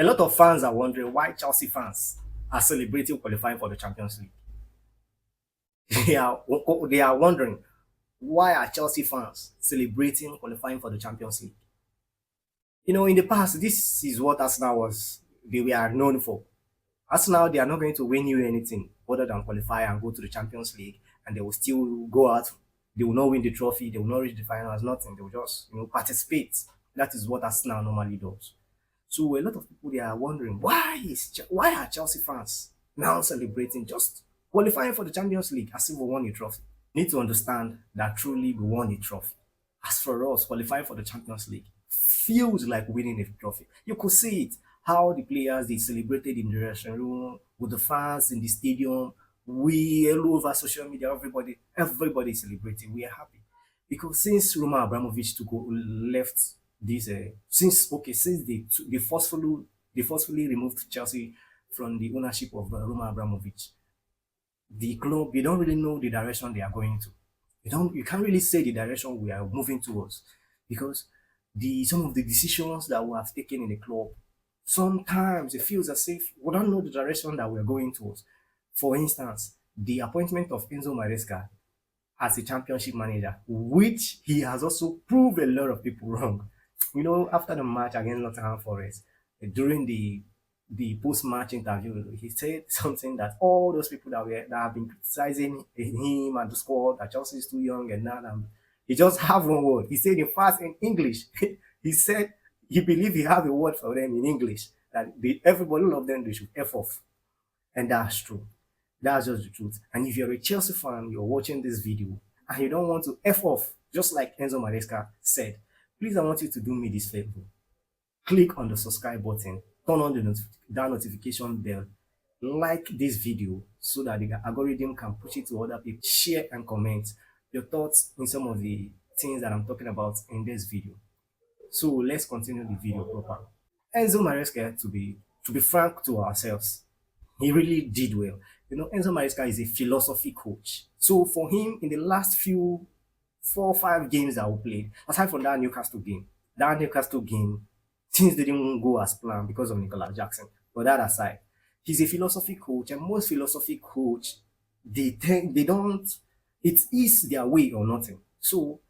A lot of fans are wondering why Chelsea fans are celebrating qualifying for the Champions League. They are wondering why are Chelsea fans celebrating qualifying for the Champions League. In the past, this is what Arsenal they were known for. Arsenal, they are not going to win you anything other than qualify and go to the Champions League, and they will still go out. They will not win the trophy. They will not reach the finals. Nothing. They will just participate. That is what Arsenal normally does. So a lot of people they are wondering why are Chelsea fans now celebrating just qualifying for the Champions League as if we won a trophy. Need to understand that truly we won a trophy. As for us, qualifying for the Champions League feels like winning a trophy. You could see it, how the players they celebrated in the dressing room, with the fans in the stadium. We all over social media, everybody is celebrating. We are happy because since Roman Abramovich left this, since they forcefully removed Chelsea from the ownership of Roman Abramovich, the club, you don't really know the direction they are going to. You can't really say the direction we are moving towards because the some of the decisions that we have taken in the club, sometimes it feels as if we don't know the direction that we're going towards. For instance, the appointment of Enzo Maresca as a championship manager, which he has also proved a lot of people wrong. After the match against Nottingham Forest, during the post-match interview, he said something that all those people that have been criticizing him and the squad that Chelsea is too young and that he just have one word. He said in fast in English. He said he believed he have a word for them in English that everybody all of them they should f off, and that's true. That's just the truth. And if you're a Chelsea fan, you're watching this video and you don't want to f off, just like Enzo Maresca said, please I want you to do me this favor. Click on the subscribe button, turn on that notification bell, like this video so that the algorithm can push it to other people. Share and comment your thoughts in some of the things that I'm talking about in this video. So let's continue the video proper. Enzo Maresca, to be frank to ourselves, he really did well. Enzo Maresca is a philosophy coach. So for him, in the last few 4 or 5 games that we played, aside from that Newcastle game, things didn't go as planned because of Nicolas Jackson. But that aside, he's a philosophy coach, and most philosophy coach, they don't. It is their way or nothing. So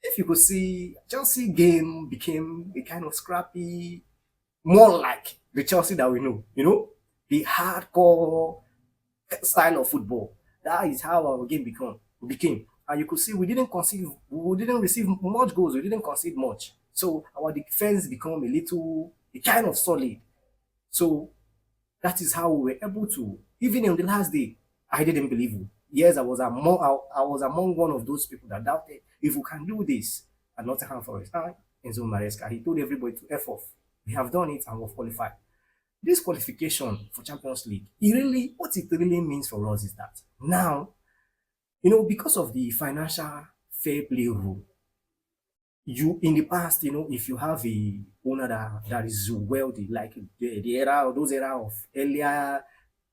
if you could see, Chelsea game became a kind of scrappy, more like the Chelsea that we know. The hardcore style of football. That is how our game became. And you could see we didn't receive much goals, we didn't concede much. So our defense become a kind of solid. So that is how we were able to, even in the last day, I didn't believe it. Yes, I was among one of those people that doubted if we can do this at Nottingham Forest. Enzo Maresca, he told everybody to F off. We have done it and we've qualified. This qualification for Champions League, what it really means for us is that now, because of the financial fair play rule, you in the past, if you have a owner that is wealthy, like those era of earlier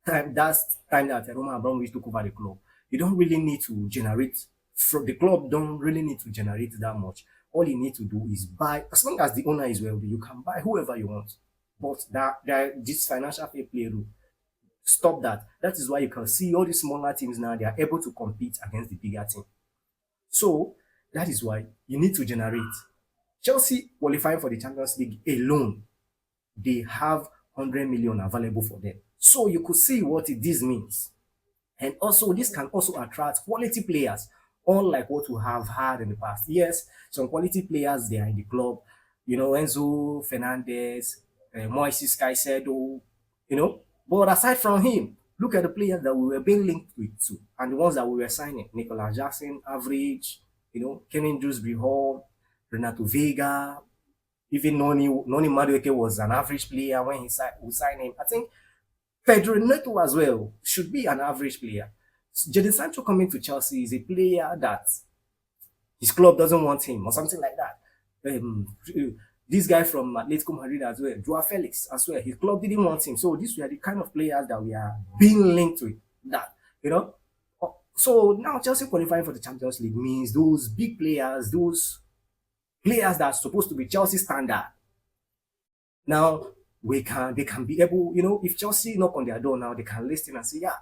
time, that's time that Roman Abramovich took over the club, you don't really need to generate from the club don't really need to generate that much. All you need to do is buy, as long as the owner is wealthy, you can buy whoever you want. But this financial fair play rule stop that. That is why you can see all these smaller teams now they are able to compete against the bigger team. So that is why you need to generate. Chelsea qualifying for the Champions League alone, they have 100 million available for them. So you could see what this means. And also, this can also attract quality players, unlike what we have had in the past. Yes, some quality players they are in the club. Enzo Fernandez, Moises Caicedo, But aside from him, look at the players that we were being linked with to, and the ones that we were signing. Nicolas Jackson, average, Kenan Dewsbury Hall, Renato Vega, even Noni Madueke was an average player when we signed him. I think Pedro Neto as well should be an average player. Jadon Sancho coming to Chelsea is a player that his club doesn't want him or something like that. This guy from Atletico Madrid as well, Joao Felix as well, his club didn't want him. So these were the kind of players that we are being linked with. So now Chelsea qualifying for the Champions League means those big players, those players that are supposed to be Chelsea standard. Now, they can be able, if Chelsea knock on their door now, they can listen and say, yeah,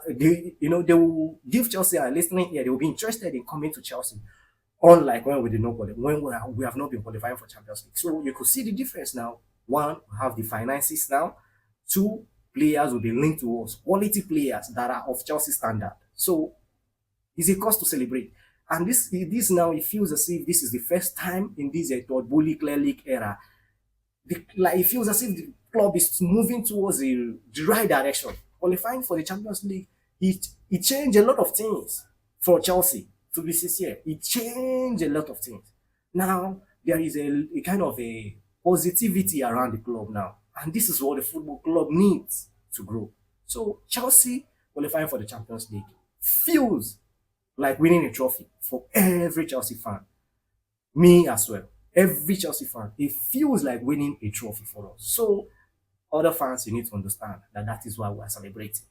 they will give Chelsea a listening ear. They will be interested in coming to Chelsea. Unlike when we did not qualify, when we have not been qualifying for Champions League. So you could see the difference now. One, we have the finances now. Two, players will be linked to us, quality players that are of Chelsea standard. So it's a cause to celebrate. And this now, it feels as if this is the first time in this Todd Bowley Clear League era. Like it feels as if the club is moving towards the right direction. Qualifying for the Champions League, it changed a lot of things for Chelsea. To be sincere, it changed a lot of things. Now there is a kind of a positivity around the club now, and this is what the football club needs to grow. So Chelsea qualifying for the Champions League feels like winning a trophy for every Chelsea fan. Me as well. Every Chelsea fan, it feels like winning a trophy for us. So, other fans, you need to understand that that is why we are celebrating.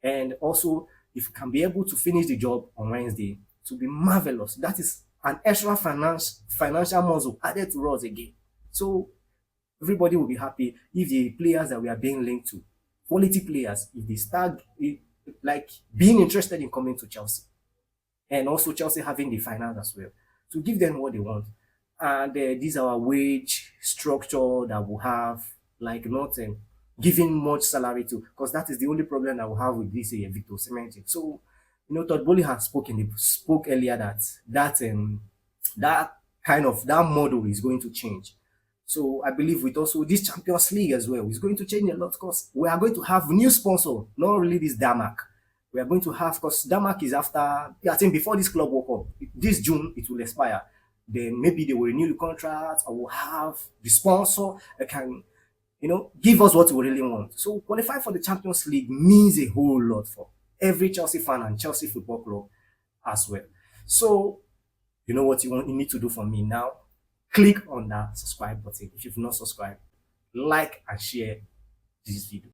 And also, if we can be able to finish the job on Wednesday, to be marvelous. That is an extra financial muscle added to us again. So, everybody will be happy if the players that we are being linked to, quality players, if they start like being interested in coming to Chelsea, and also Chelsea having the finance as well to give them what they want. And this our wage structure that we have, like not giving much salary to, because that is the only problem that we have with this Victor Osimhen. So, Todd Bowley has spoke earlier that kind of that model is going to change. So I believe with also this Champions League as well, it's going to change a lot because we are going to have new sponsor, not really this Damak. We are going to have, because Damak is after, yeah, I think before this club World Cup, this June it will expire. Then maybe they will renew the contract or will have the sponsor that can, give us what we really want. So qualifying for the Champions League means a whole lot for every Chelsea fan and Chelsea Football Club as well. So you know what you need to do for me now? Click on that subscribe button if you've not subscribed. Like and share this video.